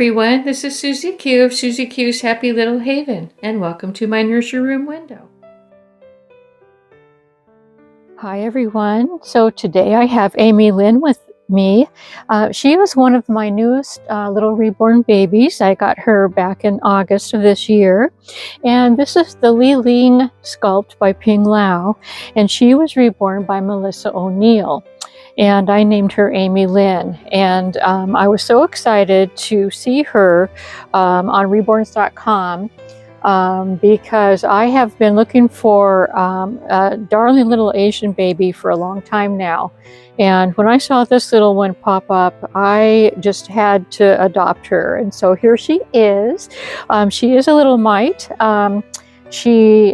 everyone, this is Susie Q of Susie Q's Happy Little Haven, and welcome to my Nursery Room Window. Hi everyone, so today I have Aimee Linn with me. She was one of my newest little reborn babies. I got her back in August of this year, and this is the LiLing sculpt by Ping Lau, and she was reborn by Melissa O'Neill. And I named her Aimee Linn, and I was so excited to see her on reborns.com because I have been looking for a darling little Asian baby for a long time now. And when I saw this little one pop up, I just had to adopt her. And so here she is. She is a little mite. She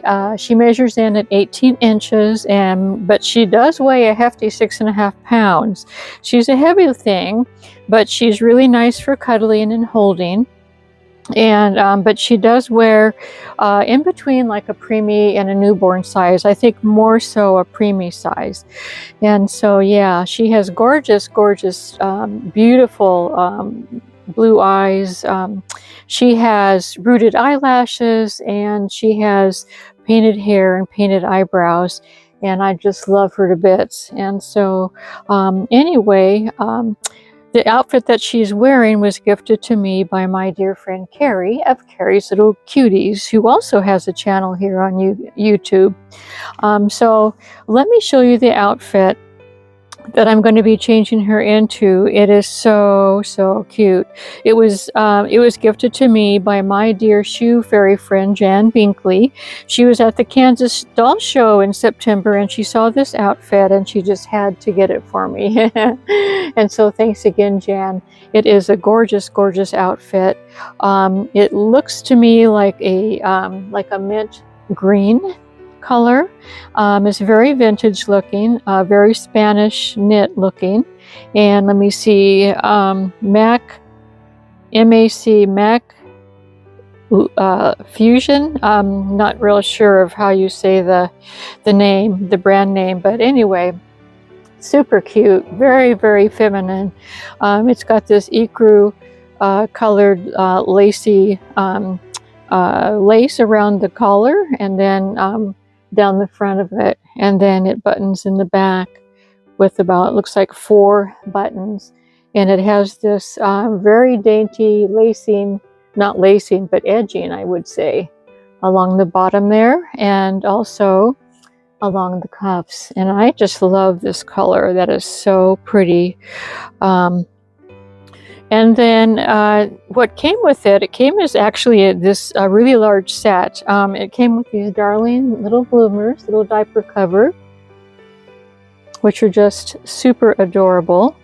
measures in at 18 inches, but she does weigh a hefty 6.5 pounds. She's a heavy thing, but she's really nice for cuddling and holding. And but she does wear in between like a preemie and a newborn size. I think more so a preemie size. And so yeah, she has gorgeous, beautiful blue eyes. She has rooted eyelashes, and she has painted hair and painted eyebrows, and I just love her to bits. And so anyway, the outfit that she's wearing was gifted to me by my dear friend Carrie of Carrie's Little Cuties, who also has a channel here on YouTube. So let me show you the outfit that I'm going to be changing her into. It is so cute. It was gifted to me by my dear shoe fairy friend Jan Binkley. She was at the Kansas Doll Show in September, and she saw this outfit and she just had to get it for me. And so thanks again, Jan. It is a gorgeous outfit. It looks to me like a mint green color. It's very vintage looking, very Spanish knit looking. And let me see, MAC Fusion. I'm not real sure of how you say the name, the brand name, but anyway, super cute, very feminine. It's got this ecru colored lacy lace around the collar, and then down the front of it, and then it buttons in the back with about, it looks like 4 buttons, and it has this very dainty lacing, not lacing but edging, I would say, along the bottom there and also along the cuffs. And I just love this color. That is so pretty. And then what came with it, came as actually this really large set. It came with these darling little bloomers, little diaper cover, which are just super adorable.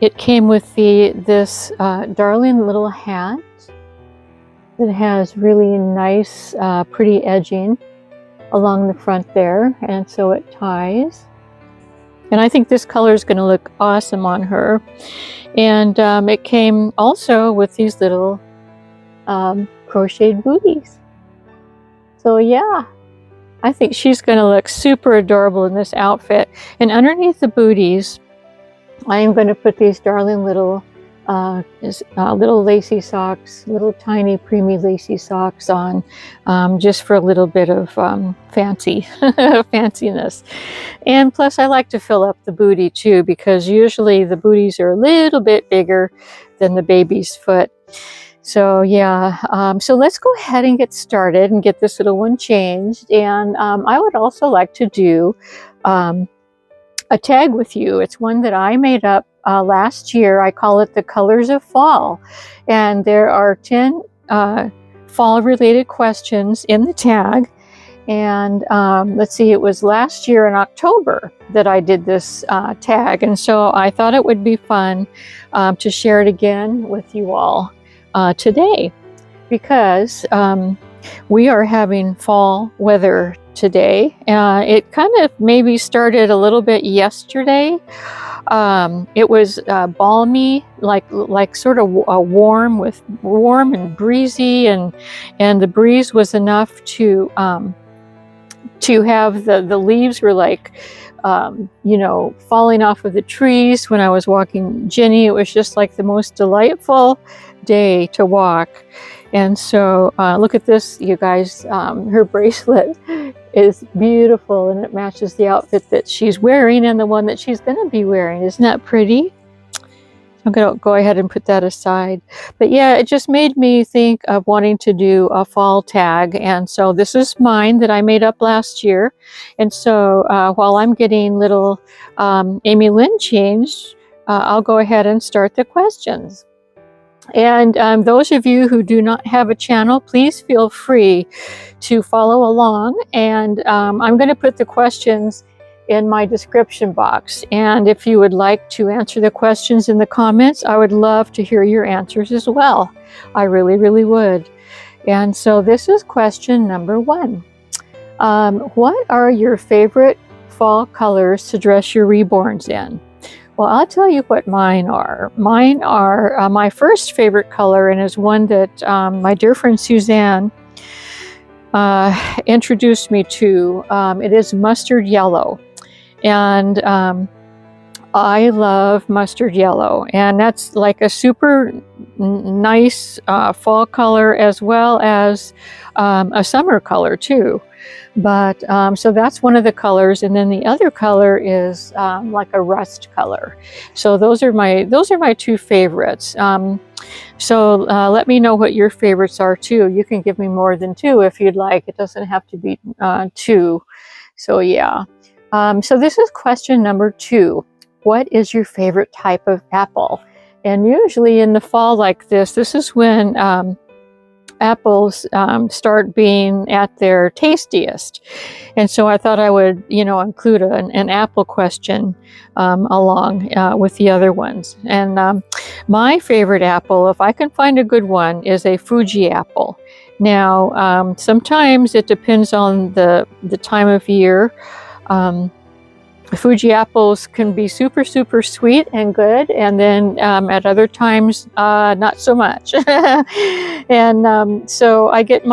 It came with this darling little hat that has really nice, pretty edging along the front there, and so it ties. And I think this color is going to look awesome on her. And it came also with these little crocheted booties. So yeah, I think she's going to look super adorable in this outfit. And underneath the booties, I am going to put these darling little lacy socks, little tiny preemie lacy socks on, just for a little bit of fanciness. And plus I like to fill up the booty too, because usually the booties are a little bit bigger than the baby's foot. So yeah, so let's go ahead and get started and get this little one changed. And I would also like to do a tag with you. It's one that I made up last year. I call it the Colors of Fall, and there are 10 fall related questions in the tag. And let's see, it was last year in October that I did this tag, and so I thought it would be fun to share it again with you all today, because we are having fall weather today. It kind of maybe started a little bit yesterday. It was balmy, like sort of warm and breezy, and the breeze was enough to have the leaves were like you know, falling off of the trees when I was walking Ginny. It was just like the most delightful day to walk. And so look at this, you guys. Her bracelet is beautiful, and it matches the outfit that she's wearing and the one that she's going to be wearing. Isn't that pretty? I'm going to go ahead and put that aside. But yeah, it just made me think of wanting to do a fall tag. And so this is mine that I made up last year. And so while I'm getting little Aimee Linn changed, I'll go ahead and start the questions. And those of you who do not have a channel, please feel free to follow along. And I'm going to put the questions in my description box. And if you would like to answer the questions in the comments, I would love to hear your answers as well. I really, really would. And so this is question number 1. What are your favorite fall colors to dress your reborns in? Well, I'll tell you what mine are. Mine are my first favorite color, and is one that my dear friend Suzanne introduced me to. It is mustard yellow. And I love mustard yellow, and that's like a super nice fall color, as well as a summer color too. But so that's one of the colors, and then the other color is like a rust color. So those are my 2 favorites. So let me know what your favorites are too. You can give me more than 2 if you'd like. It doesn't have to be 2. So yeah. So this is question number 2. What is your favorite type of apple? And usually in the fall like this is when apples start being at their tastiest. And so I thought I would, you know, include an apple question along with the other ones. And my favorite apple, if I can find a good one, is a Fuji apple. Now, sometimes it depends on the time of year. Fuji apples can be super, super sweet and good, and then at other times, not so much. And so I get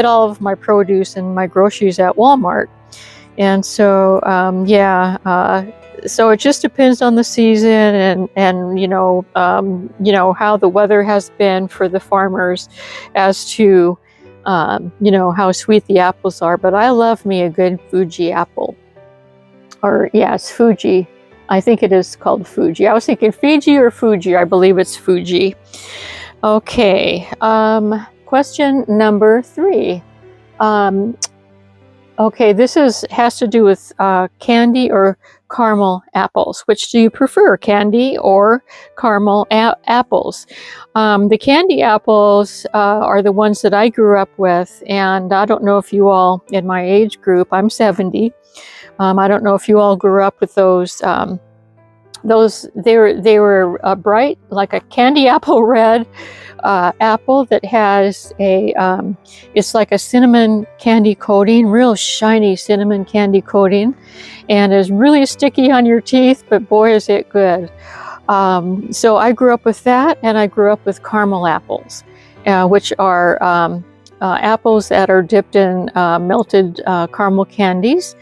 all of my produce and my groceries at Walmart, and so so it just depends on the season and you know how the weather has been for the farmers as to you know how sweet the apples are. But I love me a good Fuji apple. Or yeah, it's Fuji. I think it is called Fuji. I was thinking Fiji or Fuji. I believe it's Fuji. Okay. Question number 3. Okay, this has to do with candy or caramel apples. Which do you prefer, candy or caramel apples? The candy apples are the ones that I grew up with, and I don't know if you all in my age group. I'm 70. I don't know if you all grew up with those. They were bright, like a candy apple red apple that has a it's like a cinnamon candy coating, real shiny cinnamon candy coating, and is really sticky on your teeth, but boy is it good. So I grew up with that, and I grew up with caramel apples, which are apples that are dipped in melted caramel candies.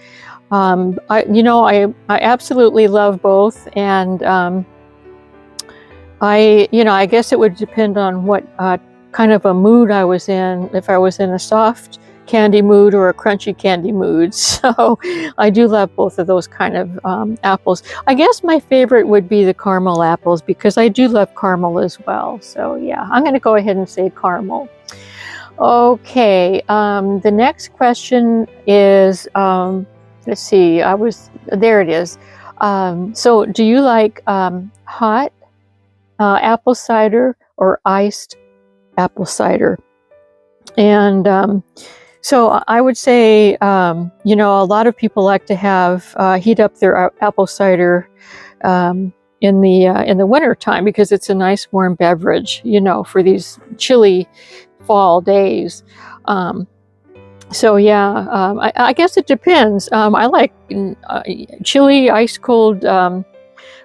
I absolutely love both, and I guess it would depend on what kind of a mood I was in, if I was in a soft candy mood or a crunchy candy mood. So I do love both of those kind of apples. I guess my favorite would be the caramel apples, because I do love caramel as well. So yeah, I'm going to go ahead and say caramel. Okay, the next question is let's see, there it is. So do you like hot apple cider or iced apple cider? And so I would say, a lot of people like to have heat up their apple cider in the winter time, because it's a nice warm beverage, for these chilly fall days. So yeah, I guess it depends. I like chilly, ice cold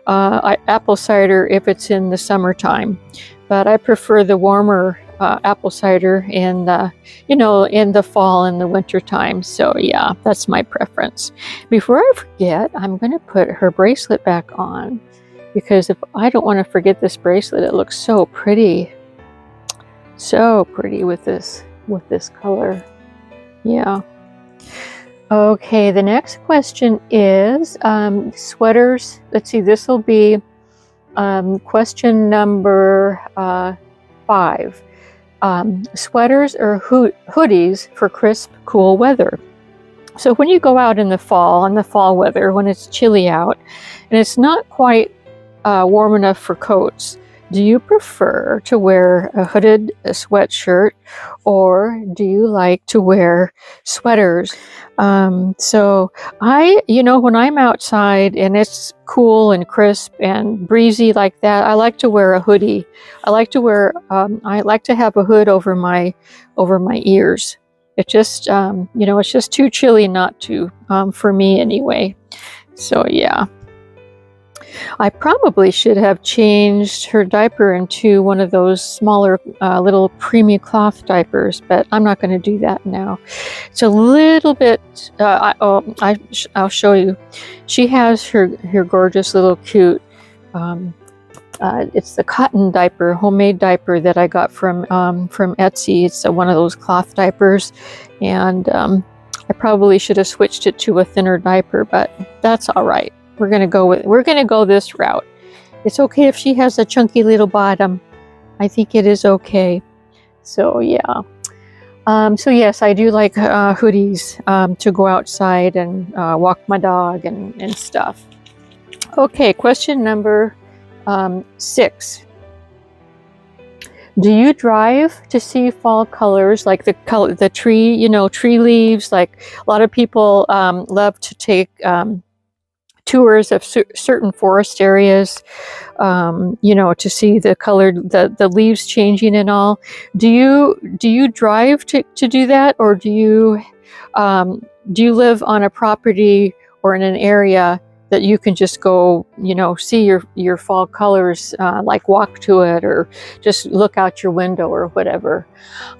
apple cider if it's in the summertime, but I prefer the warmer apple cider in the, you know, in the fall and the winter time. So yeah, that's my preference. Before I forget, I'm going to put her bracelet back on, because if I don't want to forget this bracelet, it looks so pretty. So pretty with this color. Yeah. Okay, the next question is sweaters. Let's see, this will be question number 5. Sweaters or hoodies for crisp, cool weather. So when you go out in the fall weather, when it's chilly out and it's not quite warm enough for coats, do you prefer to wear a hooded sweatshirt, or do you like to wear sweaters? So you know, when I'm outside and it's cool and crisp and breezy like that, I like to wear a hoodie. I like to wear, I like to have a hood over my ears. It just, you know, it's just too chilly not to, for me anyway. So yeah. I probably should have changed her diaper into one of those smaller little PREEMIE cloth diapers, but I'm not going to do that now. It's a little bit, I'll show you. She has her gorgeous little cute, it's the cotton diaper, homemade diaper that I got from Etsy. It's one of those cloth diapers, and I probably should have switched it to a thinner diaper, but that's all right. We're gonna go this route. It's okay if she has a chunky little bottom. I think it is okay. So yeah. So yes, I do like hoodies to go outside and walk my dog and stuff. Okay, question number 6. Do you drive to see fall colors, like the tree, you know, tree leaves? Like a lot of people love to take tours of certain forest areas, you know, to see the the leaves changing and all. Do you drive to do that, or do you live on a property or in an area that you can just go, you know, see your fall colors, like walk to it or just look out your window or whatever?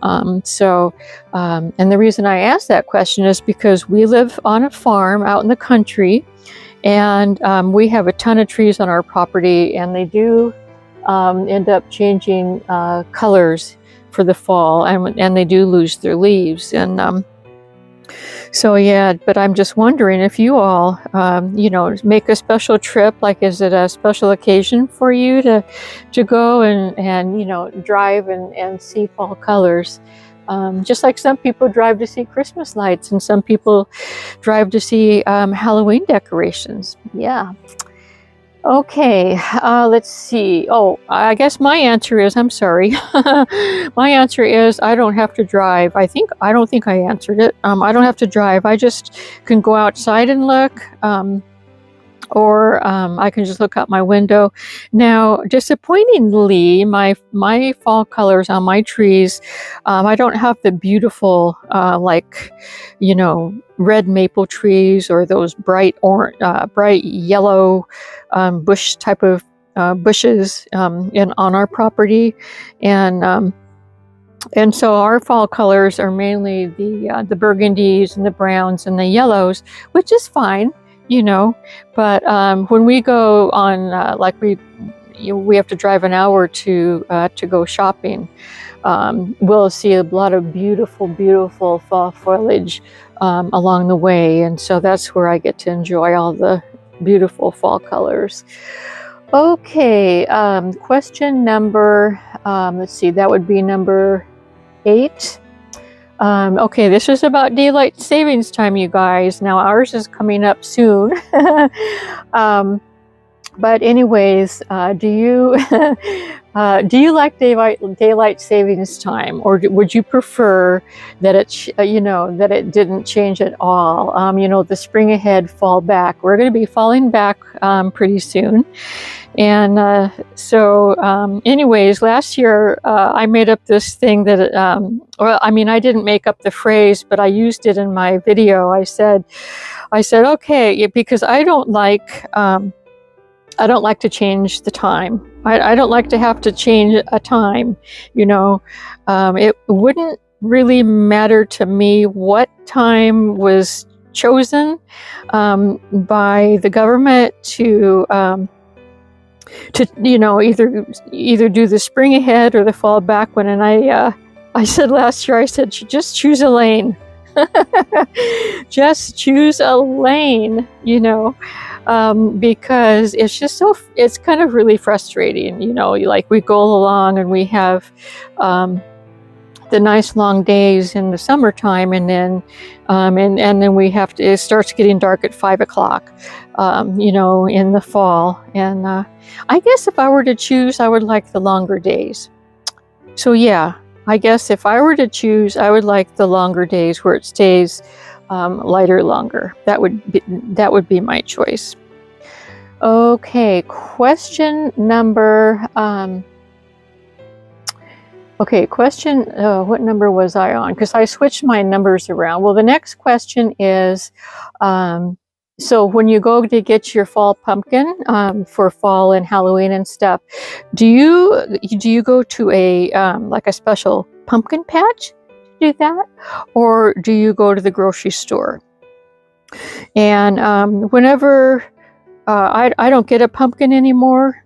And the reason I ask that question is because we live on a farm out in the country, and we have a ton of trees on our property, and they do end up changing colors for the fall, and they do lose their leaves. And so yeah, but I'm just wondering if you all, you know, make a special trip. Like, is it a special occasion for you to go and you know, drive and see fall colors? Just like some people drive to see Christmas lights, and some people drive to see Halloween decorations. Yeah. Okay, let's see. Oh, I guess my answer is, I'm sorry. My answer is I don't have to drive. I don't think I answered it. I don't have to drive. I just can go outside and look. Or I can just look out my window. Now, disappointingly, my fall colors on my trees, I don't have the beautiful, like, you know, red maple trees or those bright yellow bush type of bushes on our property, and so our fall colors are mainly the burgundies and the browns and the yellows, which is fine. You know, but when we go on, like we have to drive an hour to go shopping, we'll see a lot of beautiful fall foliage along the way, and so that's where I get to enjoy all the beautiful fall colors. Okay, question number, let's see, that would be number 8. Okay, this is about daylight savings time, you guys. Now ours is coming up soon. But anyways, do you like daylight savings time, or would you prefer that it didn't change at all? You know, the spring ahead, fall back. We're going to be falling back pretty soon. And anyways, last year I made up this thing that, well, I mean, I didn't make up the phrase, but I used it in my video. I said, okay, because I don't like to change the time. I don't like to have to change a time, you know. It wouldn't really matter to me what time was chosen by the government to you know, either do the spring ahead or the fall back when. And I said last year, I said, just choose a lane. Just choose a lane, you know, because it's just it's kind of really frustrating, you know. Like, we go along and we have the nice long days in the summertime, and then and then we have to, it starts getting dark at 5 o'clock, you know, in the fall. And I guess if I were to choose, I would like the longer days. So yeah, I guess if I were to choose, I would like the longer days where it stays lighter longer. That would be my choice. Okay, question number. Okay, question. What number was I on? Because I switched my numbers around. Well, the next question is. So when you go to get your fall pumpkin for fall and Halloween and stuff, do you go to a like a special pumpkin patch to do that, or do you go to the grocery store? And whenever I don't get a pumpkin anymore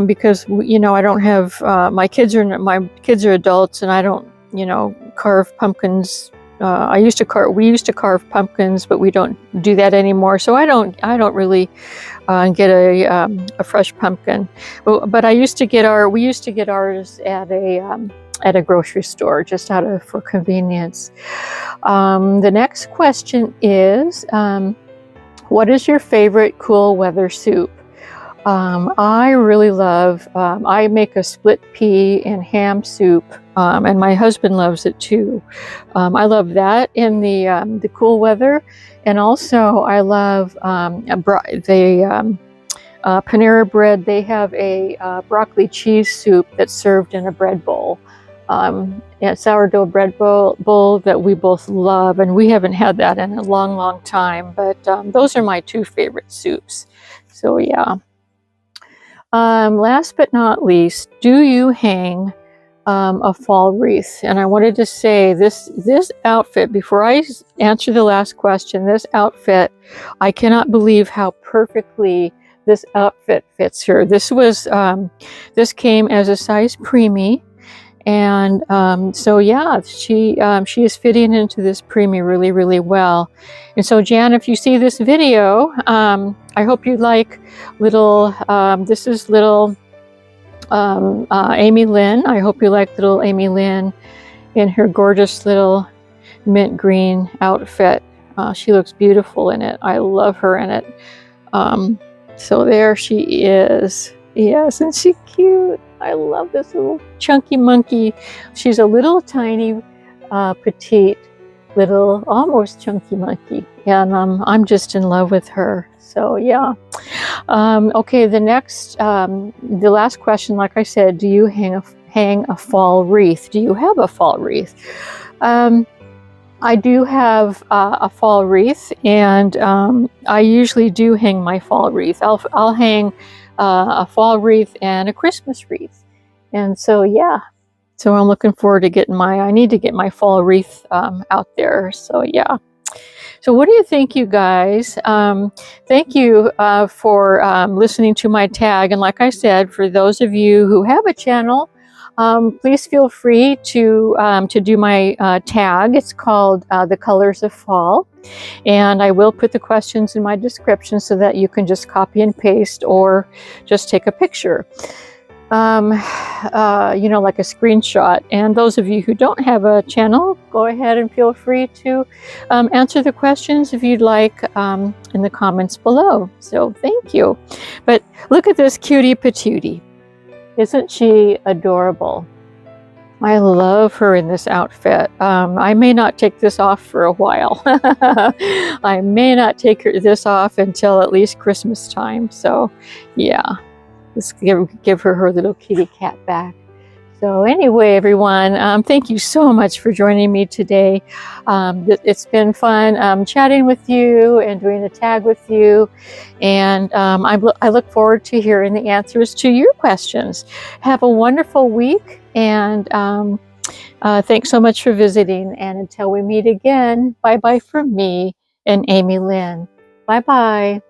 because, you know, I don't have my kids are adults, and I don't, you know, carve pumpkins. We used to carve pumpkins, but we don't do that anymore. So I don't really get a fresh pumpkin. But we used to get ours at a grocery store, just for convenience. The next question is, what is your favorite cool weather soup? I really love, I make a split pea and ham soup, and my husband loves it too. I love that in the cool weather. And also I love the Panera Bread. They have a broccoli cheese soup that's served in a bread bowl, a sourdough bread bowl that we both love, and we haven't had that in a long time. But those are my two favorite soups. So yeah. Last but not least, do you hang a fall wreath? And I wanted to say this outfit, before I answer the last question, this outfit, I cannot believe how perfectly this outfit fits her. This this came as a size preemie. And so yeah, she is fitting into this preemie really, really well. And so Jan, if you see this video, I hope you like little, this is little Aimee Linn. I hope you like little Aimee Linn in her gorgeous little mint green outfit. She looks beautiful in it. I love her in it. So there she is. Yes, isn't she cute? I love this little chunky monkey. She's a little tiny, petite, little, almost chunky monkey. And I'm just in love with her. So yeah. Okay, the last question, like I said, do you hang a fall wreath? Do you have a fall wreath? I do have a fall wreath, and I usually do hang my fall wreath. I'll hang a fall wreath and a Christmas wreath. And so yeah, so I'm looking forward to getting I need to get my fall wreath out there. So yeah. So what do you think, you guys? Thank you for listening to my tag. And like I said, for those of you who have a channel, please feel free to do my tag. It's called The Colors of Fall. And I will put the questions in my description so that you can just copy and paste or just take a picture, you know, like a screenshot. And those of you who don't have a channel, go ahead and feel free to answer the questions if you'd like in the comments below. So thank you. But look at this cutie patootie. Isn't she adorable? I love her in this outfit. I may not take this off for a while. I may not take this off until at least Christmas time. So yeah, let's give her little kitty cat back. So anyway, everyone, thank you so much for joining me today. It's been fun chatting with you and doing a tag with you. And I look forward to hearing the answers to your questions. Have a wonderful week, and thanks so much for visiting. And until we meet again, bye-bye from me and Aimee Linn. Bye-bye.